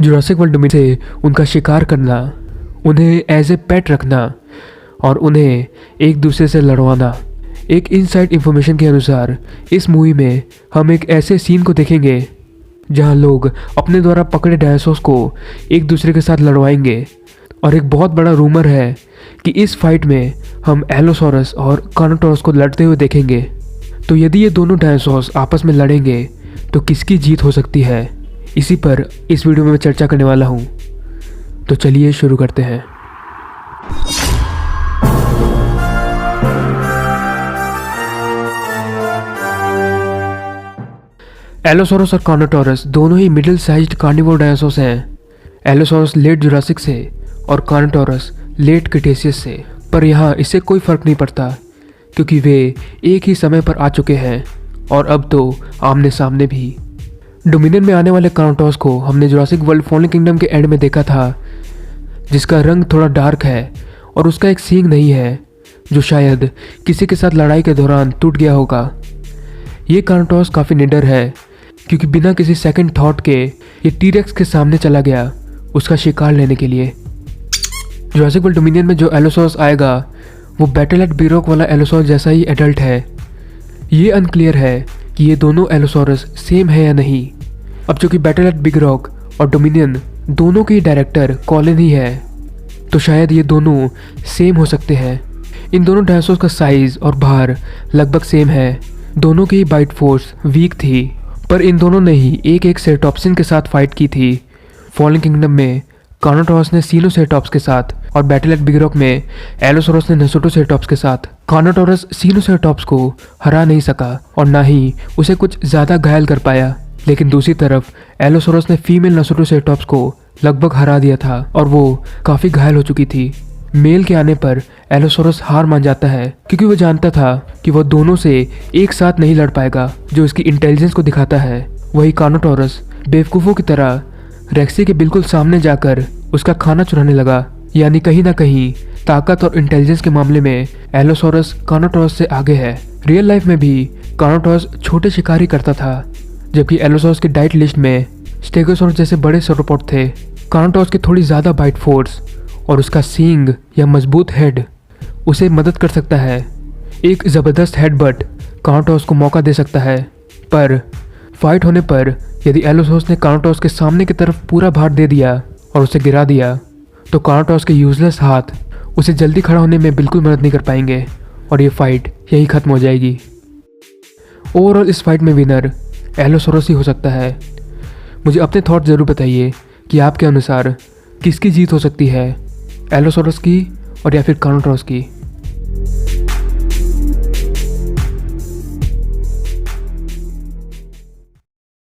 Jurassic world dominion से उनका शिकार करना, उन्हें एज ए पेट रखना और उन्हें एक दूसरे से लड़वाना। एक इनसाइड इंफॉर्मेशन के अनुसार इस मूवी में हम एक ऐसे सीन को देखेंगे जहां लोग अपने द्वारा पकड़े डायनासोर्स को एक दूसरे के साथ लड़वाएंगे। और एक बहुत बड़ा रूमर है कि इस फाइट में हम एलोसोरस और कार्नोटोरस को लड़ते हुए देखेंगे। तो यदि ये दोनों डायनासोर्स आपस में लड़ेंगे तो किसकी जीत हो सकती है, इसी पर इस वीडियो में मैं चर्चा करने वाला हूँ। तो चलिए शुरू करते हैं। एलोसोरस और कार्नोटोरस दोनों ही मिडिल साइज्ड कार्निवोर डायनासोर्स हैं। एलोसोरस लेट जुरासिक से और कार्नोटोरस लेट क्रिटेशियस से। पर यहाँ इससे कोई फ़र्क नहीं पड़ता क्योंकि वे एक ही समय पर आ चुके हैं और अब तो आमने सामने भी। डोमिनियन में आने वाले कार्नोटोरस को हमने जुरासिक वर्ल्ड फॉलन किंगडम के एंड में देखा था, जिसका रंग थोड़ा डार्क है और उसका एक सींग नहीं है जो शायद किसी के साथ लड़ाई के दौरान टूट गया होगा। ये कार्नोटोरस काफ़ी निडर है क्योंकि बिना किसी सेकंड थॉट के ये टीरेक्स के सामने चला गया उसका शिकार लेने के लिए। जुरासिक वर्ल्ड डोमिनियन में जो एलोसोरस आएगा वो बैटल एट बिग रॉक वाला एलोसोरस जैसा ही एडल्ट है। ये अनक्लियर है कि ये दोनों एलोसोरस सेम है या नहीं। अब चूंकि बैटल एट बिग रॉक और डोमिनियन दोनों के डायरेक्टर कॉलिन ही है, तो शायद ये दोनों सेम हो सकते हैं। इन दोनों डायनासोर्स का साइज़ और भार लगभग सेम है। दोनों की बाइट फोर्स वीक थी, पर इन दोनों ने ही एक एक सेराटॉप्सिन के साथ फाइट की थी। फॉलन किंगडम में कार्नोटोरस ने सीनोसेराटॉप्स के साथ और बैटल एट बिग रॉक में एलोसोरस ने नसोटोसेराटॉप्स के साथ। कार्नोटोरस सीनोसेराटॉप्स को हरा नहीं सका और ना ही उसे कुछ ज़्यादा घायल कर पाया, लेकिन दूसरी तरफ एलोसोरस ने फीमेल नसोटोसेराटॉप्स को लगभग हरा दिया था और वो काफ़ी घायल हो चुकी थी। मेल के आने पर एलोसोरस हार मान जाता है क्योंकि वो जानता था कि वो दोनों से एक साथ नहीं लड़ पाएगा, जो इसकी इंटेलिजेंस को दिखाता है। वही कार्नोटोरस बेवकूफ़ों की तरह रेक्सी के बिल्कुल सामने जाकर उसका खाना चुराने लगा। यानी कहीं ना कहीं ताकत और इंटेलिजेंस के मामले में एलोसोरस कार्नोटोरस से आगे है। रियल लाइफ में भी कार्नोटोरस छोटे शिकारी करता था, जबकि एलोसोरस की डाइट लिस्ट में स्टेगोसोरस जैसे बड़े सेरोपोड थे। कार्नोटोरस की थोड़ी ज़्यादा बाइट फोर्स और उसका सींग या मजबूत हेड उसे मदद कर सकता है। एक ज़बरदस्त हेडबट कार्नोटोरस को मौका दे सकता है, पर फाइट होने पर यदि एलोसोरस ने कार्नोटोरस के सामने की तरफ पूरा भार दे दिया और उसे गिरा दिया, तो कार्नोटोरस के यूजलेस हाथ उसे जल्दी खड़ा होने में बिल्कुल मदद नहीं कर पाएंगे और ये फाइट यही ख़त्म हो जाएगी। ओवरऑल इस फाइट में विनर एलोसोरस ही हो सकता है। मुझे अपने थॉट ज़रूर बताइए कि आपके अनुसार किसकी जीत हो सकती है, एलोसोरस की और या फिर कार्नोटोरस की।